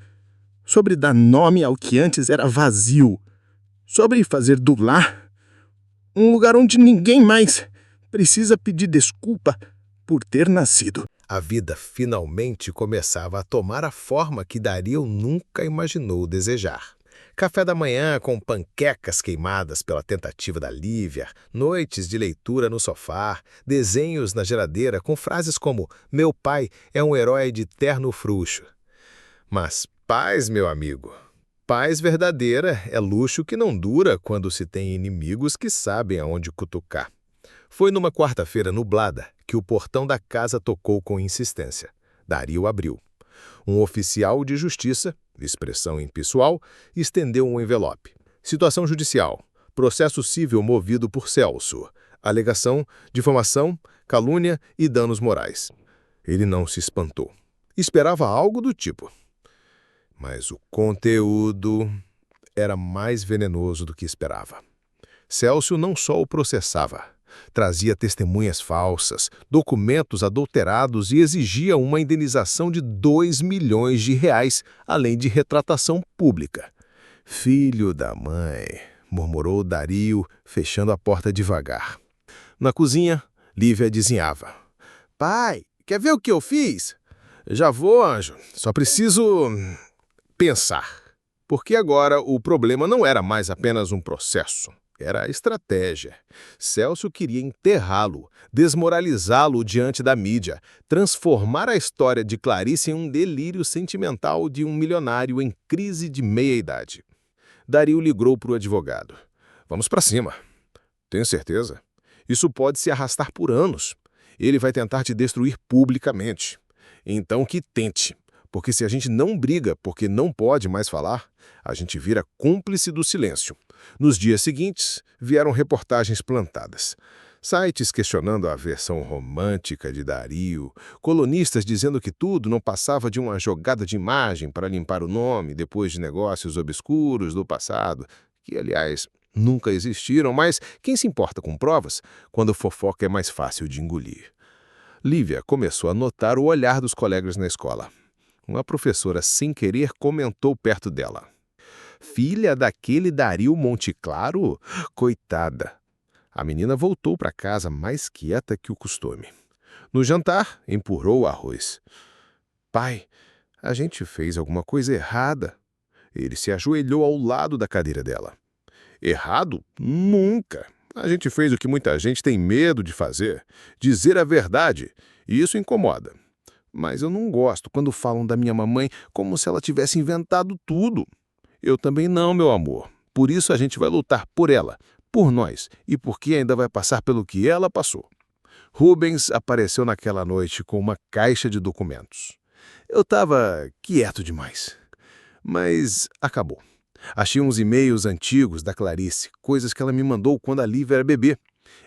sobre dar nome ao que antes era vazio, sobre fazer do lar um lugar onde ninguém mais precisa pedir desculpa por ter nascido. A vida finalmente começava a tomar a forma que Dario nunca imaginou desejar. Café da manhã com panquecas queimadas pela tentativa da Lívia, noites de leitura no sofá, desenhos na geladeira com frases como "Meu pai é um herói de terno frouxo". Mas paz, meu amigo, paz verdadeira é luxo que não dura quando se tem inimigos que sabem aonde cutucar. Foi numa quarta-feira nublada que o portão da casa tocou com insistência. Dario abriu. Um oficial de justiça, expressão impessoal, estendeu um envelope. Situação judicial. Processo civil movido por Celso. Alegação, difamação, calúnia e danos morais. Ele não se espantou. Esperava algo do tipo. Mas o conteúdo era mais venenoso do que esperava. Celso não só o processava, trazia testemunhas falsas, documentos adulterados e exigia uma indenização de R$ 2 milhões, além de retratação pública. Filho da mãe, murmurou Dario, fechando a porta devagar. Na cozinha, Lívia desenhava. Pai, quer ver o que eu fiz? Já vou, anjo. Só preciso pensar. Porque agora o problema não era mais apenas um processo. Era a estratégia. Celso queria enterrá-lo, desmoralizá-lo diante da mídia, transformar a história de Clarice em um delírio sentimental de um milionário em crise de meia-idade. Dario ligou para o advogado. Vamos para cima. Tenho certeza. Isso pode se arrastar por anos. Ele vai tentar te destruir publicamente. Então que tente. Porque se a gente não briga porque não pode mais falar, a gente vira cúmplice do silêncio. Nos dias seguintes, vieram reportagens plantadas. Sites questionando a versão romântica de Dario, colunistas dizendo que tudo não passava de uma jogada de imagem para limpar o nome depois de negócios obscuros do passado, que, aliás, nunca existiram, mas quem se importa com provas quando fofoca é mais fácil de engolir? Lívia começou a notar o olhar dos colegas na escola. Uma professora, sem querer, comentou perto dela. Filha daquele Dario Monte Claro? Coitada. A menina voltou para casa mais quieta que o costume. No jantar, empurrou o arroz. Pai, a gente fez alguma coisa errada. Ele se ajoelhou ao lado da cadeira dela. Errado? Nunca. A gente fez o que muita gente tem medo de fazer. Dizer a verdade. E isso incomoda. Mas eu não gosto quando falam da minha mamãe como se ela tivesse inventado tudo. Eu também não, meu amor. Por isso a gente vai lutar por ela, por nós, e porque ainda vai passar pelo que ela passou. Rubens apareceu naquela noite com uma caixa de documentos. Eu estava quieto demais. Mas acabou. Achei uns e-mails antigos da Clarice, coisas que ela me mandou quando a Lívia era bebê.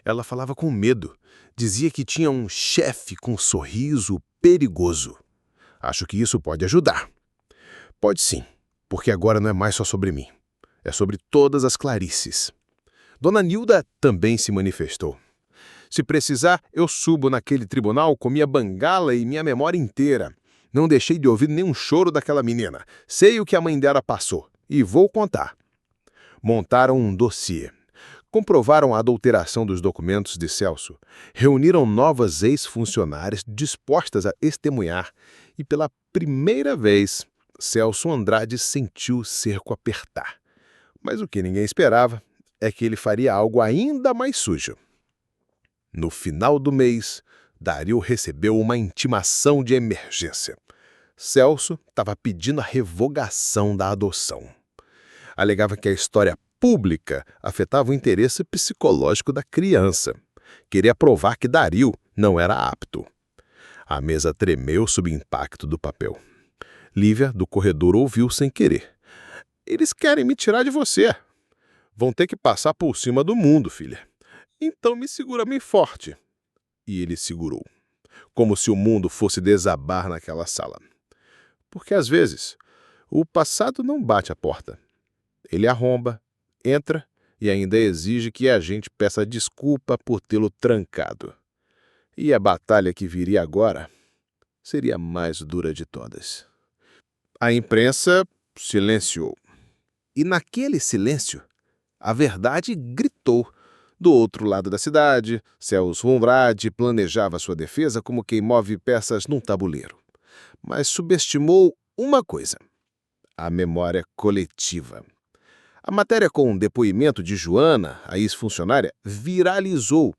Ela falava com medo. Dizia que tinha um chefe com sorriso perigoso. Acho que isso pode ajudar. Pode sim, porque agora não é mais só sobre mim. É sobre todas as Clarices. Dona Nilda também se manifestou. Se precisar, eu subo naquele tribunal com minha bengala e minha memória inteira. Não deixei de ouvir nenhum choro daquela menina. Sei o que a mãe dela passou. E vou contar. Montaram um dossiê. Comprovaram a adulteração dos documentos de Celso. Reuniram novas ex-funcionárias dispostas a testemunhar. E pela primeira vez, Celso Andrade sentiu o cerco apertar. Mas o que ninguém esperava é que ele faria algo ainda mais sujo. No final do mês, Dario recebeu uma intimação de emergência. Celso estava pedindo a revogação da adoção. Alegava que a história pública afetava o interesse psicológico da criança. Queria provar que Dario não era apto. A mesa tremeu sob o impacto do papel. Lívia, do corredor, ouviu sem querer. Eles querem me tirar de você. Vão ter que passar por cima do mundo, filha. Então me segura bem forte. E ele segurou, como se o mundo fosse desabar naquela sala. Porque, às vezes, o passado não bate a porta. Ele arromba, entra e ainda exige que a gente peça desculpa por tê-lo trancado. E a batalha que viria agora seria a mais dura de todas. A imprensa silenciou. E naquele silêncio, a verdade gritou. Do outro lado da cidade, Celso Andrade planejava sua defesa como quem move peças num tabuleiro. Mas subestimou uma coisa: a memória coletiva. A matéria com o depoimento de Joana, a ex-funcionária, viralizou.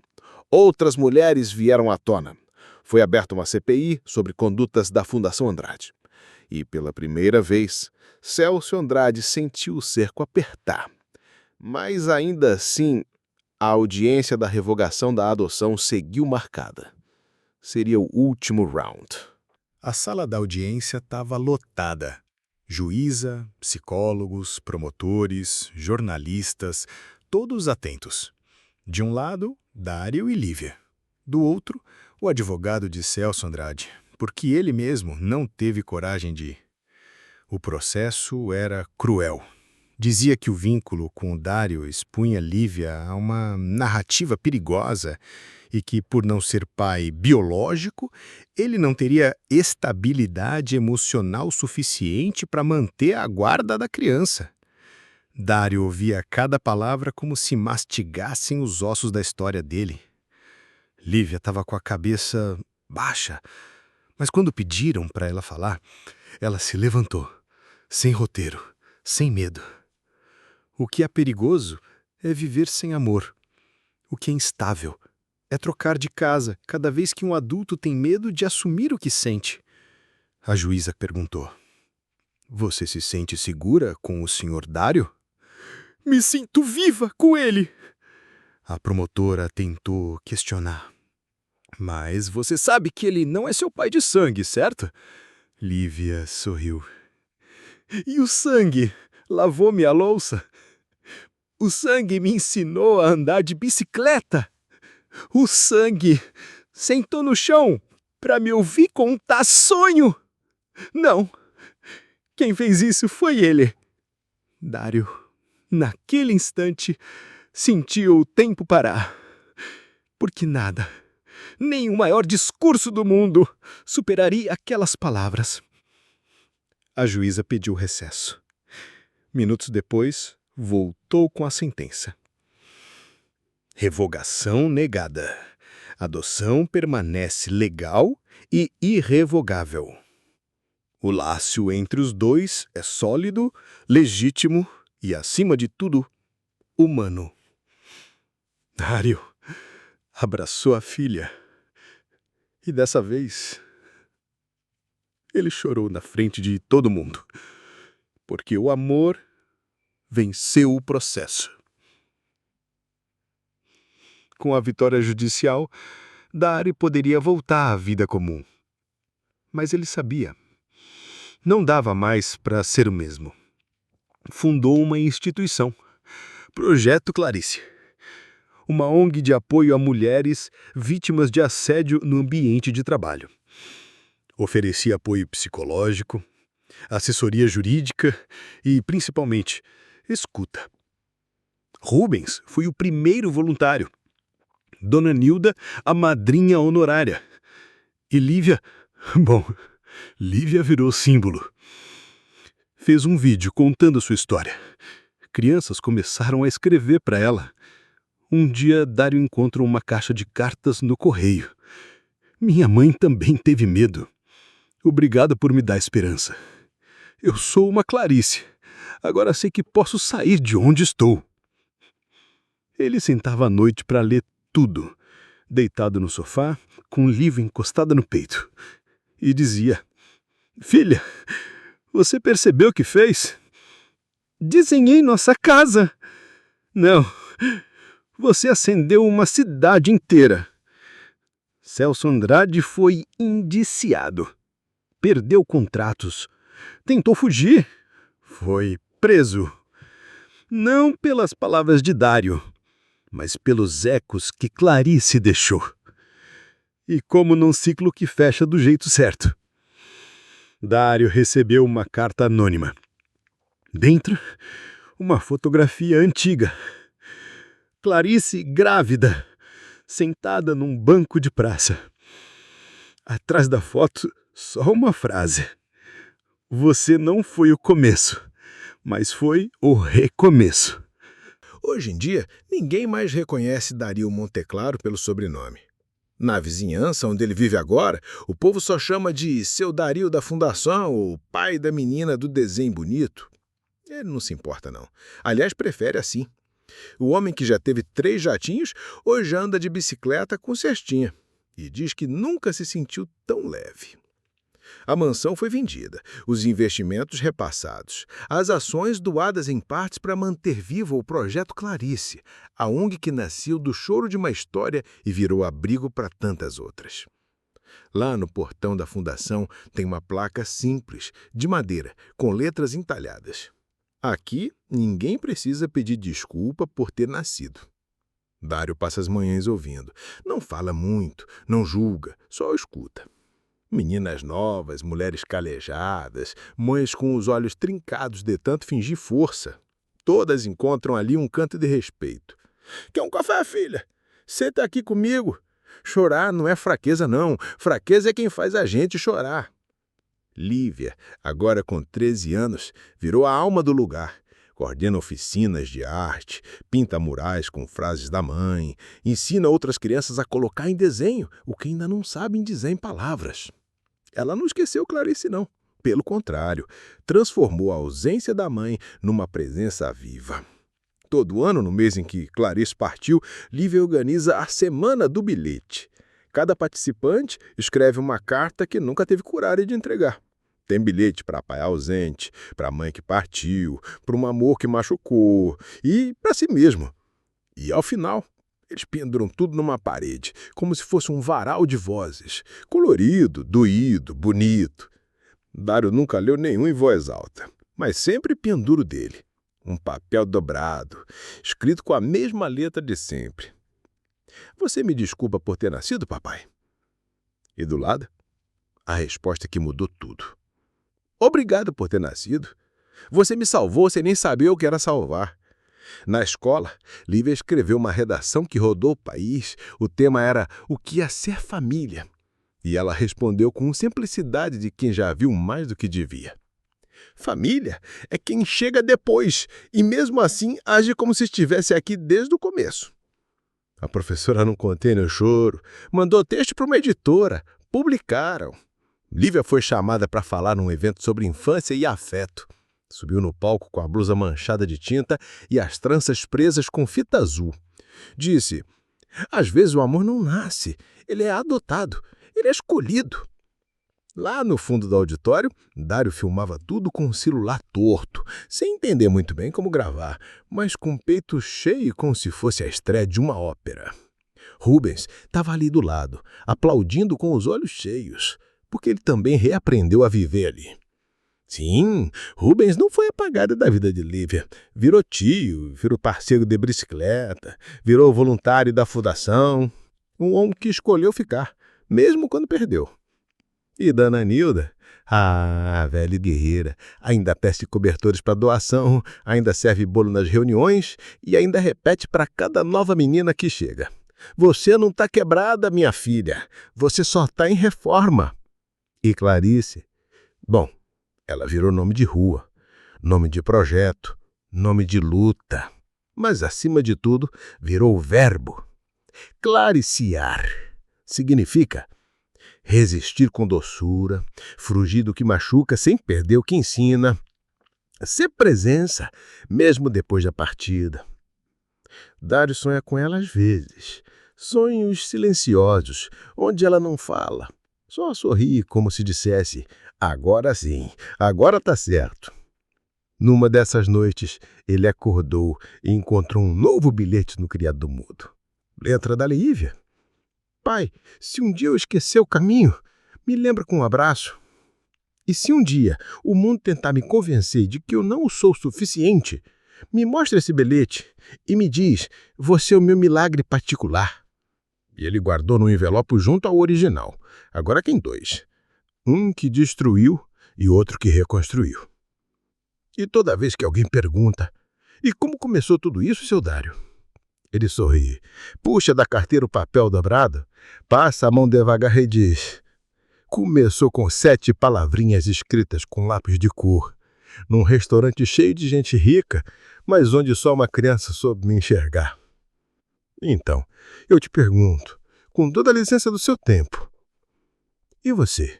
Outras mulheres vieram à tona. Foi aberta uma CPI sobre condutas da Fundação Andrade. E, pela primeira vez, Celso Andrade sentiu o cerco apertar. Mas, ainda assim, a audiência da revogação da adoção seguiu marcada. Seria o último round. A sala da audiência estava lotada. Juíza, psicólogos, promotores, jornalistas, todos atentos. De um lado, Dário e Lívia. Do outro, o advogado de Celso Andrade, porque ele mesmo não teve coragem de ir. O processo era cruel. Dizia que o vínculo com o Dário expunha Lívia a uma narrativa perigosa e que, por não ser pai biológico, ele não teria estabilidade emocional suficiente para manter a guarda da criança. Dário ouvia cada palavra como se mastigassem os ossos da história dele. Lívia estava com a cabeça baixa, mas quando pediram para ela falar, ela se levantou, sem roteiro, sem medo. O que é perigoso é viver sem amor. O que é instável é trocar de casa cada vez que um adulto tem medo de assumir o que sente. A juíza perguntou: "Você se sente segura com o Sr. Dário?" "Me sinto viva com ele." A promotora tentou questionar. "Mas você sabe que ele não é seu pai de sangue, certo?" Lívia sorriu. "E o sangue lavou minha louça? O sangue me ensinou a andar de bicicleta. O sangue sentou no chão para me ouvir contar sonho. Não, quem fez isso foi ele." Dário, naquele instante, sentiu o tempo parar. Porque nada, nem o maior discurso do mundo, superaria aquelas palavras. A juíza pediu recesso. Minutos depois, voltou com a sentença. Revogação negada. Adoção permanece legal e irrevogável. O laço entre os dois é sólido, legítimo e, acima de tudo, humano. Dário abraçou a filha. E dessa vez, ele chorou na frente de todo mundo. Porque o amor venceu o processo. Com a vitória judicial, Dário poderia voltar à vida comum. Mas ele sabia. Não dava mais para ser o mesmo. Fundou uma instituição, Projeto Clarice, uma ONG de apoio a mulheres vítimas de assédio no ambiente de trabalho. Oferecia apoio psicológico, assessoria jurídica e, principalmente, escuta. Rubens foi o primeiro voluntário. Dona Nilda, a madrinha honorária. E Lívia, Lívia virou símbolo. Fez um vídeo contando sua história. Crianças começaram a escrever para ela. Um dia, Dário encontra uma caixa de cartas no correio. Minha mãe também teve medo. Obrigado por me dar esperança. Eu sou uma Clarice. Agora sei que posso sair de onde estou. Ele sentava à noite para ler tudo, deitado no sofá, com um livro encostado no peito. E dizia: "Filha, você percebeu o que fez? Desenhei nossa casa. Não, você acendeu uma cidade inteira." Celso Andrade foi indiciado. Perdeu contratos. Tentou fugir. Foi preso. Não pelas palavras de Dário, mas pelos ecos que Clarice deixou. E como num ciclo que fecha do jeito certo. Dário recebeu uma carta anônima. Dentro, uma fotografia antiga. Clarice grávida, sentada num banco de praça. Atrás da foto, só uma frase. Você não foi o começo, mas foi o recomeço. Hoje em dia, ninguém mais reconhece Dario Monteclaro pelo sobrenome. Na vizinhança onde ele vive agora, o povo só chama de seu Dario da Fundação ou pai da menina do desenho bonito. Ele não se importa, não. Aliás, prefere assim. O homem que já teve 3 jatinhos hoje anda de bicicleta com cestinha e diz que nunca se sentiu tão leve. A mansão foi vendida, os investimentos repassados, as ações doadas em partes para manter vivo o Projeto Clarice, a ONG que nasceu do choro de uma história e virou abrigo para tantas outras. Lá no portão da fundação tem uma placa simples, de madeira, com letras entalhadas. Aqui, ninguém precisa pedir desculpa por ter nascido. Dário passa as manhãs ouvindo. Não fala muito, não julga, só escuta. Meninas novas, mulheres calejadas, mães com os olhos trincados de tanto fingir força. Todas encontram ali um canto de respeito. Quer um café, filha? Senta aqui comigo. Chorar não é fraqueza, não. Fraqueza é quem faz a gente chorar. Lívia, agora com 13 anos, virou a alma do lugar. Coordena oficinas de arte, pinta murais com frases da mãe, ensina outras crianças a colocar em desenho o que ainda não sabem dizer em palavras. Ela não esqueceu Clarice, não. Pelo contrário, transformou a ausência da mãe numa presença viva. Todo ano, no mês em que Clarice partiu, Lívia organiza a Semana do Bilhete. Cada participante escreve uma carta que nunca teve coragem de entregar. Tem bilhete para pai ausente, para a mãe que partiu, para um amor que machucou e para si mesmo. E, ao final, eles penduram tudo numa parede, como se fosse um varal de vozes, colorido, doído, bonito. Dário nunca leu nenhum em voz alta, mas sempre pendura o dele. Um papel dobrado, escrito com a mesma letra de sempre. Você me desculpa por ter nascido, papai? E do lado, a resposta que mudou tudo. Obrigado por ter nascido. Você me salvou sem nem saber o que era salvar. Na escola, Lívia escreveu uma redação que rodou o país. O tema era o que é ser família. E ela respondeu com simplicidade de quem já viu mais do que devia. Família é quem chega depois e mesmo assim age como se estivesse aqui desde o começo. A professora não contém o choro, mandou texto para uma editora, publicaram. Lívia foi chamada para falar num evento sobre infância e afeto. Subiu no palco com a blusa manchada de tinta e as tranças presas com fita azul. Disse, às vezes o amor não nasce, ele é adotado, ele é escolhido. Lá no fundo do auditório, Dário filmava tudo com um celular torto, sem entender muito bem como gravar, mas com o peito cheio como se fosse a estreia de uma ópera. Rubens estava ali do lado, aplaudindo com os olhos cheios, porque ele também reaprendeu a viver ali. Sim, Rubens não foi apagado da vida de Lívia. Virou tio, virou parceiro de bicicleta, virou voluntário da fundação. Um homem que escolheu ficar, mesmo quando perdeu. E Dona Nilda? Ah, velha guerreira, ainda tece cobertores para doação, ainda serve bolo nas reuniões e ainda repete para cada nova menina que chega. Você não está quebrada, minha filha. Você só está em reforma. E Clarice? Bom, ela virou nome de rua, nome de projeto, nome de luta. Mas, acima de tudo, virou o verbo. Clariciar significa resistir com doçura, frugir do que machuca sem perder o que ensina, ser presença, mesmo depois da partida. Dário sonha com ela às vezes, sonhos silenciosos, onde ela não fala, só sorri como se dissesse, agora sim, agora tá certo. Numa dessas noites, ele acordou e encontrou um novo bilhete no criado mudo. Letra da Lívia. Pai, se um dia eu esquecer o caminho, me lembra com um abraço. E se um dia o mundo tentar me convencer de que eu não sou suficiente, me mostra esse bilhete e me diz, você é o meu milagre particular. E ele guardou no envelope junto ao original. Agora tem 2. Um que destruiu e outro que reconstruiu. E toda vez que alguém pergunta: "E como começou tudo isso, seu Dário?", ele sorri, puxa da carteira o papel dobrado, passa a mão devagar e diz: "Começou com 7 palavrinhas escritas com lápis de cor, num restaurante cheio de gente rica, mas onde só uma criança soube me enxergar." Então, eu te pergunto, com toda a licença do seu tempo, e você?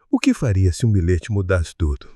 O que faria se um bilhete mudasse tudo?